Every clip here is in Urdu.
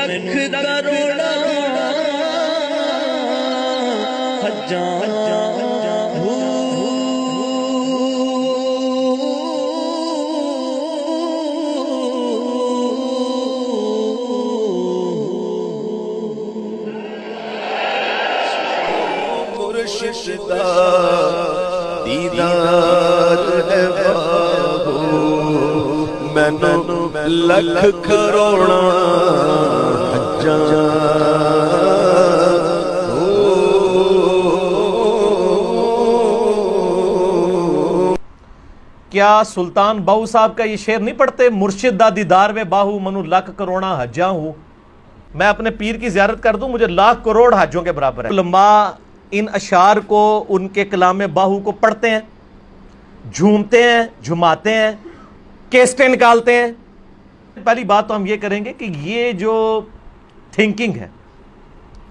لکھ کروڑا حجاں مرشد دا دیدار ہے بابو مینوں لکھ کروڑا حجاں کیا سلطان باہو صاحب کا یہ شعر نہیں پڑھتے؟ مرشد دا دیدار وے باہو منو لاکھ کروڑا حجاں ہوں. میں اپنے پیر کی زیارت کر دوں مجھے لاکھ کروڑ حجوں کے برابر ہے. علماء ان اشعار کو، ان کے کلام باہو کو پڑھتے ہیں، جھومتے ہیں، جھماتے ہیں، کیسٹیں نکالتے ہیں. پہلی بات تو ہم یہ کریں گے کہ یہ جو تھنکنگ ہے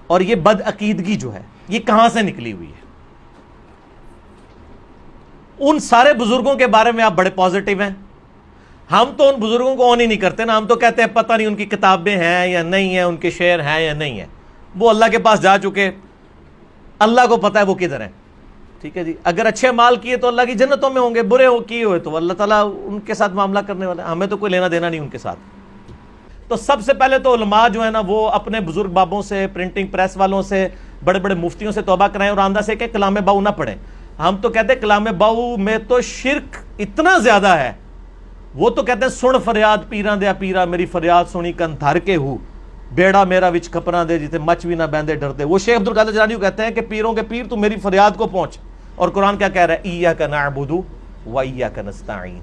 اور یہ بد عقیدگی جو ہے یہ کہاں سے نکلی ہوئی ہے. ان سارے بزرگوں کے بارے میں آپ بڑے پازیٹیو ہیں، ہم تو ان بزرگوں کو آن ہی نہیں کرتے نا. ہم تو کہتے ہیں پتہ نہیں ان کی کتابیں ہیں یا نہیں ہیں، ان کے شعر ہیں یا نہیں ہیں. وہ اللہ کے پاس جا چکے، اللہ کو پتہ ہے وہ کدھر ہیں. ٹھیک ہے جی. اگر اچھے مال کیے تو اللہ کی جنتوں میں ہوں گے، برے کیے ہوئے تو اللہ تعالیٰ ان کے ساتھ معاملہ کرنے والے. ہمیں تو کوئی لینا دینا نہیں ان کے ساتھ. تو سب سے پہلے تو علماء جو ہے نا وہ اپنے بزرگ بابوں سے، پرنٹنگ پریس والوں سے، بڑے بڑے مفتیوں سے توبہ کرائیں اور آندہ سے کہ کلام باہو نہ پڑھیں. ہم تو کہتے ہیں کلام باہو میں تو شرک اتنا زیادہ ہے. وہ تو کہتے ہیں سن فریاد پیراں دیا پیرا میری فریاد سنی کن دھر کے ہو بیڑا میرا وچ کپڑا دے جتے مچ بھی نہ بیندے ڈرتے. وہ شیخ عبدالقادر جیلانی کہتے ہیں کہ پیروں کے پیر تو میری فریاد کو پہنچ. اور قرآن کیا کہہ رہا ہے؟ ایاک نعبد و ایاک نستعین.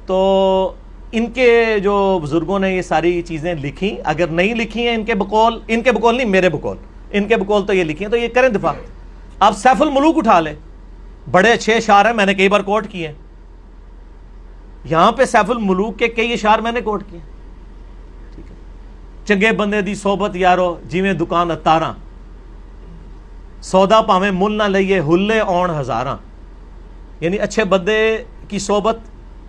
تو ان کے جو بزرگوں نے یہ ساری چیزیں لکھی، اگر نہیں لکھی ہیں ان کے بقول نہیں میرے بقول، ان کے بقول تو یہ لکھی ہیں تو یہ کریں دفاع. آپ سیف الملوک اٹھا لیں، بڑے اچھے اشعار ہیں، میں نے کئی بار کوٹ کیے ہیں. یہاں پہ سیف الملوک کے کئی اشعار میں نے کوٹ کیے. ٹھیک ہے. چنگے بندے دی صحبت یارو جویں دکان اتاراں، سودا پاویں مل نہ لئیے ہلے آن ہزاراں. یعنی اچھے بندے کی صحبت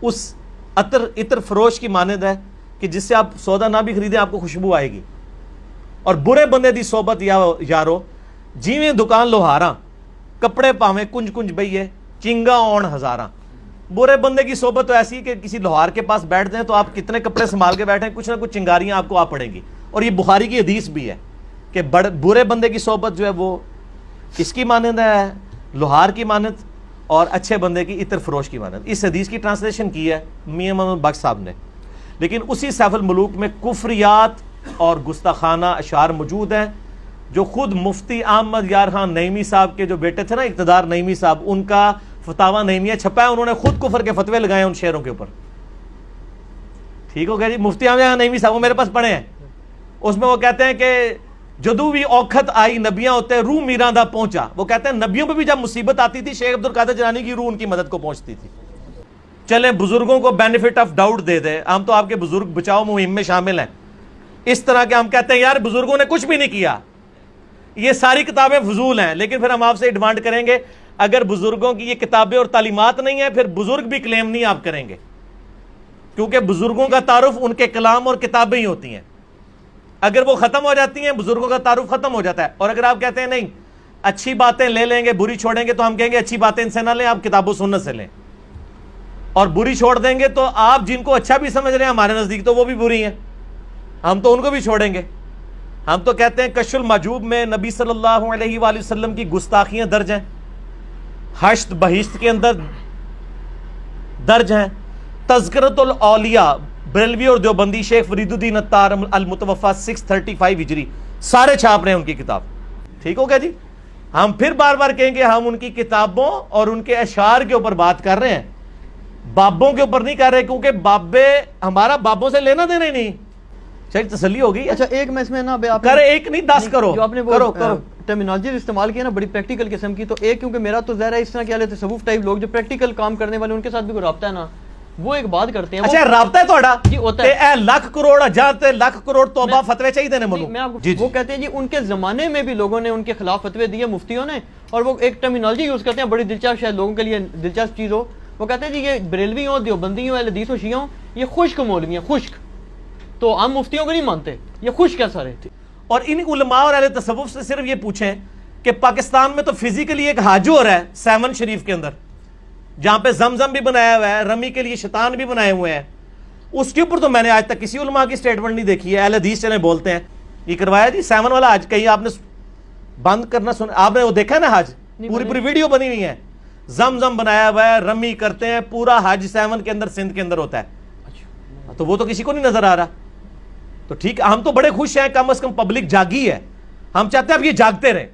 اس عطر فروش کی مانند ہے کہ جس سے آپ سودا نہ بھی خریدیں آپ کو خوشبو آئے گی. اور برے بندے دی صحبت یارو جیویں دکان لوہاراں، کپڑے پاویں کنج کنج بئیے چنگا آن ہزاراں. برے بندے کی صحبت تو ایسی کہ کسی لوہار کے پاس بیٹھ جائیں تو آپ کتنے کپڑے سنبھال کے بیٹھیں، کچھ نہ کچھ چنگاریاں آپ کو آ پڑیں گی. اور یہ بخاری کی حدیث بھی ہے کہ برے بندے کی صحبت جو ہے وہ کس کی مانند ہے؟ لوہار کی مانند، اور اچھے بندے کی عطر فروش کی مانند. اس حدیث کی ٹرانسلیشن کی ہے میاں محمد بخش صاحب نے. لیکن اسی سیف الملوک میں کفریات اور گستاخانہ اشعار موجود ہیں جو خود مفتی احمد یار خان نعیمی صاحب کے جو بیٹے تھے نا اقتدار نعیمی صاحب، ان کا فتاوی نعیمیہ چھپا ہے، انہوں نے خود کفر کے فتوے لگائے ان شعروں کے اوپر. ٹھیک ہو گیا جی. مفتی احمد یار خان نعیمی صاحب وہ میرے پاس پڑھے ہیں. اس میں وہ کہتے ہیں کہ جدو بھی اوکھت آئی نبیاں ہوتے روح میراں دا پہنچا. وہ کہتے ہیں نبیوں پہ بھی جب مصیبت آتی تھی شیخ عبدالقادر جیلانی کی روح ان کی مدد کو پہنچتی تھی. چلیں بزرگوں کو بینیفٹ آف ڈاؤٹ دے دیں. ہم تو آپ کے بزرگ بچاؤ مہم میں شامل ہیں. اس طرح کے ہم کہتے ہیں یار بزرگوں نے کچھ بھی نہیں کیا، یہ ساری کتابیں فضول ہیں. لیکن پھر ہم آپ سے ڈیمانڈ کریں گے اگر بزرگوں کی یہ کتابیں اور تعلیمات نہیں ہیں پھر بزرگ بھی کلیم نہیں آپ کریں گے، کیونکہ بزرگوں کا تعارف ان کے کلام اور کتابیں ہی ہوتی ہیں. اگر وہ ختم ہو جاتی ہیں بزرگوں کا تعارف ختم ہو جاتا ہے. اور اگر آپ کہتے ہیں نہیں اچھی باتیں لے لیں گے بری چھوڑیں گے تو ہم کہیں گے اچھی باتیں ان سے نہ لیں، آپ کتاب و سنت سے لیں. اور بری چھوڑ دیں گے تو آپ جن کو اچھا بھی سمجھ رہے ہیں ہمارے نزدیک تو وہ بھی بری ہیں، ہم تو ان کو بھی چھوڑیں گے. ہم تو کہتے ہیں کشف المحجوب میں نبی صلی اللہ علیہ وآلہ وسلم کی گستاخیاں درج ہیں، حشت بہشت کے اندر درج ہیں. تذکرۃ الاولیاء بریلوی اور دیوبندی شیخ فرید الدین عطار المتوفی 635 ہجری سارے چھاپ رہے ہیں ان کی کتاب. ٹھیک ہو گیا جی. ہم پھر بار بار کہیں گے ہم ان کی کتابوں اور ان کے اشعار کے اوپر بات کر رہے ہیں، بابوں کے اوپر نہیں کر رہے، کیونکہ بابے ہمارا بابوں سے لینا دینا ہی نہیں. چلیے تسلی ہوگی. اچھا ایک میں اس میں نا کرے ایک نہیں 10 کرو جو آپ نے کرو ٹرمینالوجی استعمال کیا نا بڑی پریکٹیکل قسم کی. تو ایک کیونکہ میرا تو ظاہر ہے اس طرح کے والے تصوف ٹائپ لوگ جو پریکٹیکل کام کرنے والے ان کے ساتھ بھی کوئی رابطہ ہے نا، وہ ایک بات کرتے ہیں. اچھا رابطہ ہے تھوڑا جی ہوتا ہے. اے لاکھ کروڑ ہزار تے لاکھ کروڑ توبہ فتوے چاہیے دینے ملو. میں آپ کو وہ کہتے ہیں جی ان کے زمانے میں بھی لوگوں نے ان کے خلاف فتوے دیے مفتیوں نے، اور وہ ایک ٹرمینالوجی یوز کرتے ہیں بڑی دلچسپ، شاید لوگوں کے لیے دلچسپ چیز ہو. وہ کہتے ہیں جی یہ بریلوی ہوں دیوبندی ہوں اہل حدیث ہوں شیعہ ہوں، یہ خشک مولوی ہیں، خشک تو ہم مفتیوں کو نہیں مانتے، یہ خوش کیا سارے؟ اور ان علماء اور اہل تصوف سے صرف یہ پوچھیں کہ پاکستان میں تو فزیکلی ایک حج ہو رہا ہے سیون شریف کے اندر، جہاں پہ زمزم بھی بنایا ہوا ہے، رمی کے لیے شیطان بھی بنائے ہوئے ہیں، اس کے اوپر تو میں نے آج تک کسی علماء کی سٹیٹمنٹ نہیں دیکھی ہے. اہل حدیث چلے بولتے ہیں یہ کروایا جی سیون والا حج، کہیں آپ نے بند کرنا سنا؟ آپ نے وہ دیکھا ہے نا حج؟ پوری ویڈیو بنی ہوئی ہے، زمزم بنایا ہوا ہے، رمی کرتے ہیں، پورا حج سیون کے اندر سندھ کے اندر ہوتا ہے. تو وہ تو کسی کو نہیں نظر آ رہا. تو ٹھیک ہے، ہم تو بڑے خوش ہیں، کم از کم پبلک جاگی ہے، ہم چاہتے ہیں اب یہ جاگتے رہیں.